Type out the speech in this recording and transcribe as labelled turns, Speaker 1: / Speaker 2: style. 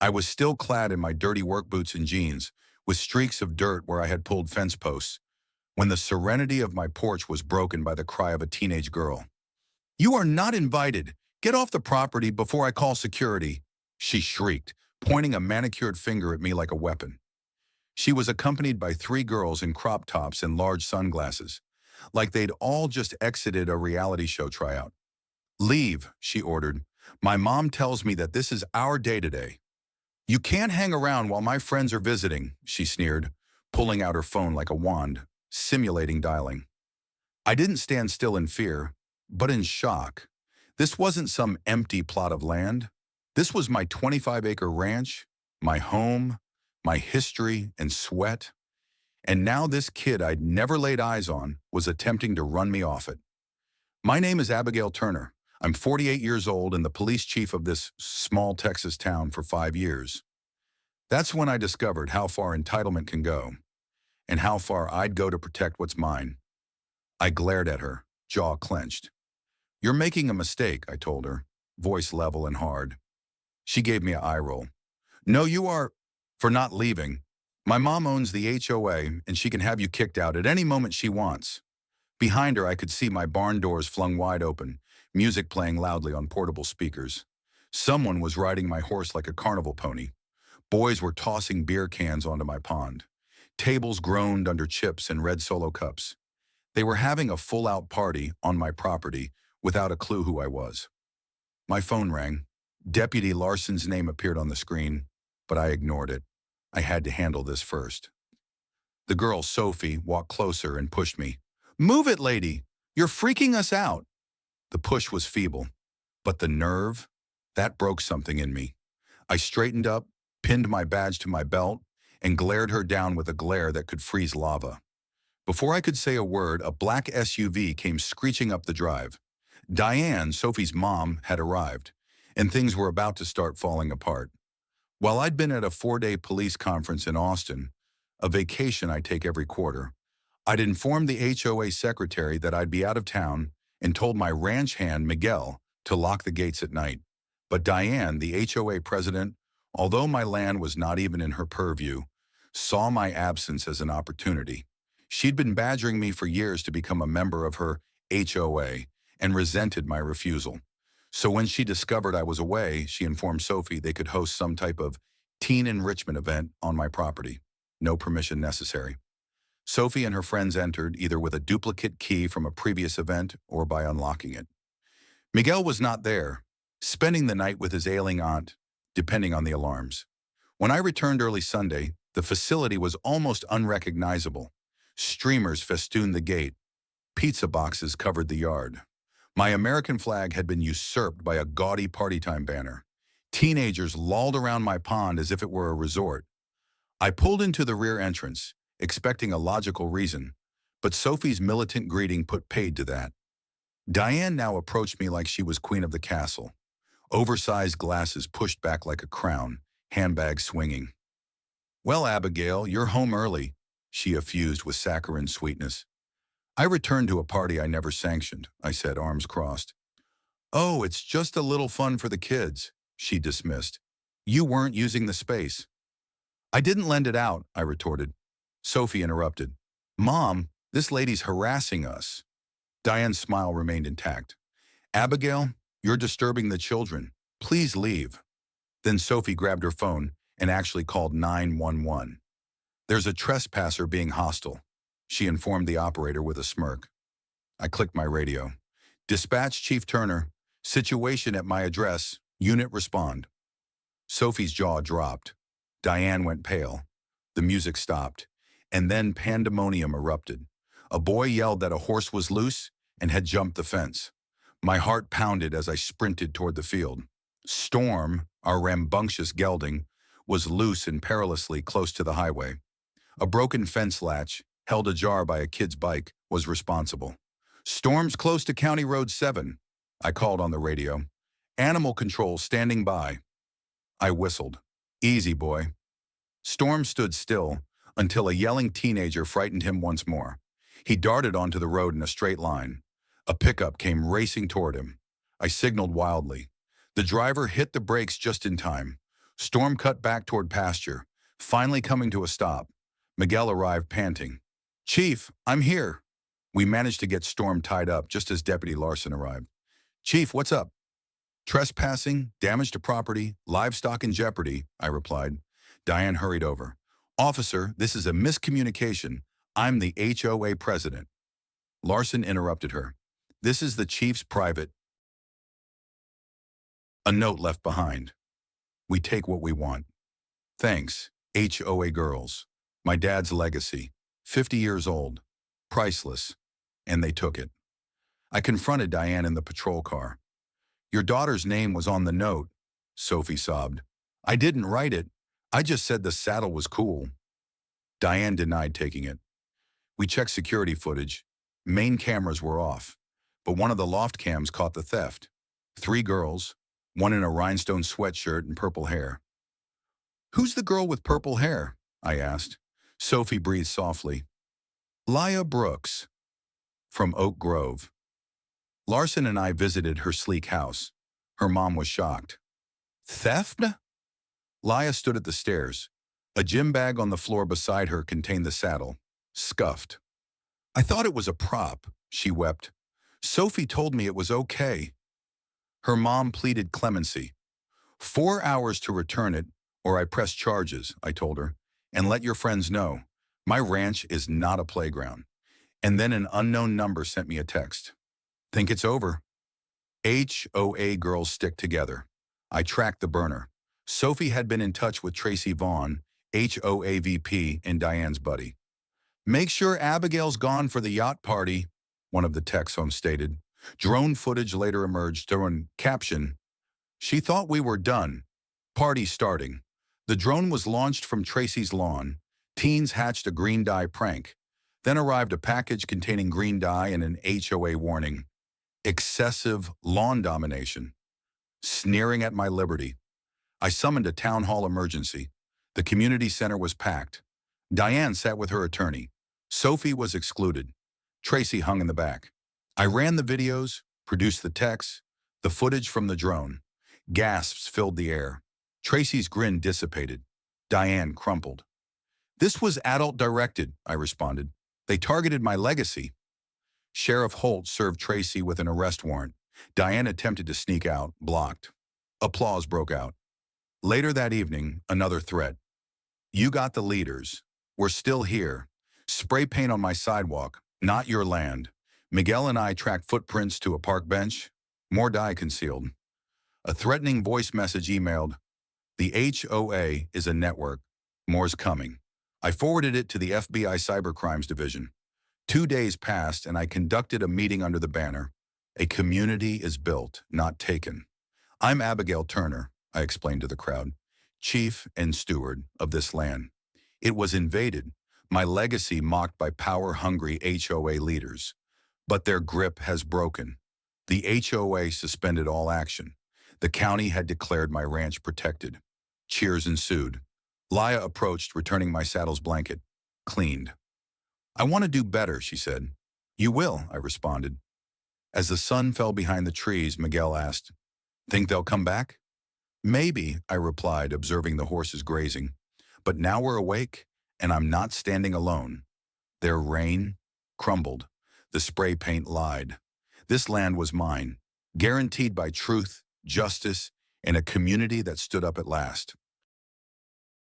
Speaker 1: I was still clad in my dirty work boots and jeans, with streaks of dirt where I had pulled fence posts, when the serenity of my porch was broken by the cry of a teenage girl. "You are not invited. Get off the property before I call security," she shrieked, pointing a manicured finger at me like a weapon. She was accompanied by 3 girls in crop tops and large sunglasses, like they'd all just exited a reality show tryout. "Leave," she ordered. "My mom tells me that this is our day today." "You can't hang around while my friends are visiting," she sneered, pulling out her phone like a wand, simulating dialing. I didn't stand still in fear, but in shock. This wasn't some empty plot of land. This was my 25-acre ranch, my home, my history and sweat. And now this kid I'd never laid eyes on was attempting to run me off it. "My name is Abigail Turner. I'm 48 years old and the police chief of this small Texas town for 5 years. That's when I discovered how far entitlement can go, and how far I'd go to protect what's mine." I glared at her, jaw clenched. "You're making a mistake," I told her, voice level and hard. She gave me an eye roll. "No, you are for not leaving. My mom owns the HOA, and she can have you kicked out at any moment she wants." Behind her, I could see my barn doors flung wide open, music playing loudly on portable speakers. Someone was riding my horse like a carnival pony. Boys were tossing beer cans onto my pond. Tables groaned under chips and red Solo cups. They were having a full-out party on my property without a clue who I was. My phone rang. Deputy Larson's name appeared on the screen, but I ignored it. I had to handle this first. The girl, Sophie, walked closer and pushed me. "Move it, lady! You're freaking us out!" The push was feeble, but the nerve, that broke something in me. I straightened up, pinned my badge to my belt, and glared her down with a glare that could freeze lava. Before I could say a word, a black SUV came screeching up the drive. Diane, Sophie's mom, had arrived, and things were about to start falling apart. While I'd been at a 4-day police conference in Austin, a vacation I take every quarter, I'd informed the HOA secretary that I'd be out of town and told my ranch hand, Miguel, to lock the gates at night. But Diane, the HOA president, although my land was not even in her purview, saw my absence as an opportunity. She'd been badgering me for years to become a member of her HOA and resented my refusal. So when she discovered I was away, she informed Sophie they could host some type of teen enrichment event on my property. No permission necessary. Sophie and her friends entered either with a duplicate key from a previous event or by unlocking it. Miguel was not there, spending the night with his ailing aunt, depending on the alarms. When I returned early Sunday, the facility was almost unrecognizable. Streamers festooned the gate. Pizza boxes covered the yard. My American flag had been usurped by a gaudy party time banner. Teenagers lolled around my pond as if it were a resort. I pulled into the rear entrance, expecting a logical reason, but Sophie's militant greeting put paid to that. Diane now approached me like she was queen of the castle. Oversized glasses pushed back like a crown, handbag swinging. "Well, Abigail, you're home early," she effused with saccharine sweetness. "I returned to a party I never sanctioned," I said, arms crossed. "Oh, it's just a little fun for the kids," she dismissed. "You weren't using the space." "I didn't lend it out," I retorted. Sophie interrupted. "Mom, this lady's harassing us." Diane's smile remained intact. "Abigail, you're disturbing the children. Please leave." Then Sophie grabbed her phone and actually called 911. "There's a trespasser being hostile," she informed the operator with a smirk. I clicked my radio. "Dispatch Chief Turner. Situation at my address. Unit respond." Sophie's jaw dropped. Diane went pale. The music stopped. And then pandemonium erupted. A boy yelled that a horse was loose and had jumped the fence. My heart pounded as I sprinted toward the field. Storm, our rambunctious gelding, was loose and perilously close to the highway. A broken fence latch, held ajar by a kid's bike, was responsible. "Storm's close to County Road 7, I called on the radio. "Animal control standing by." I whistled. "Easy, boy." Storm stood still until a yelling teenager frightened him once more. He darted onto the road in a straight line. A pickup came racing toward him. I signaled wildly. The driver hit the brakes just in time. Storm cut back toward pasture, finally coming to a stop. Miguel arrived panting. "Chief, I'm here." We managed to get Storm tied up just as Deputy Larson arrived. "Chief, what's up?" "Trespassing, damage to property, livestock in jeopardy," I replied. Diane hurried over. "Officer, this is a miscommunication. I'm the HOA president." Larson interrupted her. "This is the chief's private." A note left behind. "We take what we want. Thanks, HOA girls. My dad's legacy. 50 years old. Priceless." And they took it. I confronted Diane in the patrol car. "Your daughter's name was on the note," Sophie sobbed. "I didn't write it. I just said the saddle was cool." Diane denied taking it. We checked security footage. Main cameras were off, but one of the loft cams caught the theft. 3 girls, one in a rhinestone sweatshirt and purple hair. "Who's the girl with purple hair?" I asked. Sophie breathed softly. "Leah Brooks, from Oak Grove." Larson and I visited her sleek house. Her mom was shocked. "Theft?" Leah stood at the stairs. A gym bag on the floor beside her contained the saddle, scuffed. "I thought it was a prop," she wept. "Sophie told me it was okay." Her mom pleaded clemency. 4 hours to return it, or I press charges, I told her, "and let your friends know. My ranch is not a playground." And then an unknown number sent me a text. "Think it's over." HOA girls stick together. I tracked the burner. Sophie had been in touch with Tracy Vaughn, HOA VP and Diane's buddy. "Make sure Abigail's gone for the yacht party," one of the texts home stated. Drone footage later emerged throwing caption, "She thought we were done. Party starting." The drone was launched from Tracy's lawn. Teens hatched a green dye prank. Then arrived a package containing green dye and an HOA warning. Excessive lawn domination. Sneering at my liberty. I summoned a town hall emergency. The community center was packed. Diane sat with her attorney. Sophie was excluded. Tracy hung in the back. I ran the videos, produced the texts, the footage from the drone. Gasps filled the air. Tracy's grin dissipated. Diane crumpled. "This was adult-directed," I responded. "They targeted my legacy." Sheriff Holt served Tracy with an arrest warrant. Diane attempted to sneak out, blocked. Applause broke out. Later that evening, another threat. "You got the leaders. We're still here. Spray paint on my sidewalk, not your land." Miguel and I tracked footprints to a park bench. More dye concealed. A threatening voice message emailed, "The HOA is a network. More's coming." I forwarded it to the FBI Cybercrimes Division. 2 days passed and I conducted a meeting under the banner, "A community is built, not taken." "I'm Abigail Turner," I explained to the crowd, "chief and steward of this land. It was invaded, my legacy mocked by power-hungry HOA leaders. But their grip has broken. The HOA suspended all action. The county had declared my ranch protected." Cheers ensued. Leah approached, returning my saddle's blanket. Cleaned. "I want to do better," she said. "You will," I responded. As the sun fell behind the trees, Miguel asked, "Think they'll come back?" "Maybe," I replied, observing the horses grazing. "But now we're awake, and I'm not standing alone." Their reign crumbled. The spray paint lied. This land was mine, guaranteed by truth, justice, and a community that stood up at last.